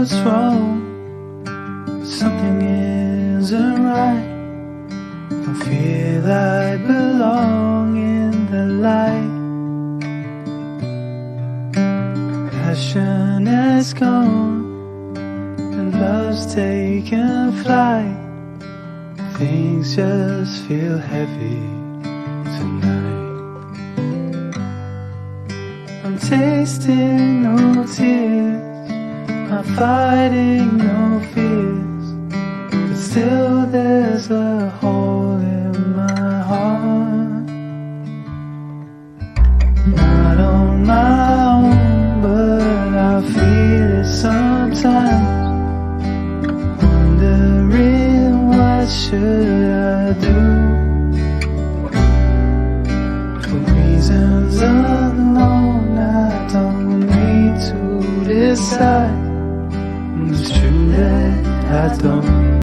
what's wrong, something isn't right. Don't feel I belong in the light. Passion has gone and love's taken flight. Things just feel heavy tonight. I'm tasting no tears, I'm fighting no fears, but still there's a hole in my heart. Not on my own, but I feel it sometimes. Wondering what should I do? For reasons unknown, I don't need to decide. It's true that I don't.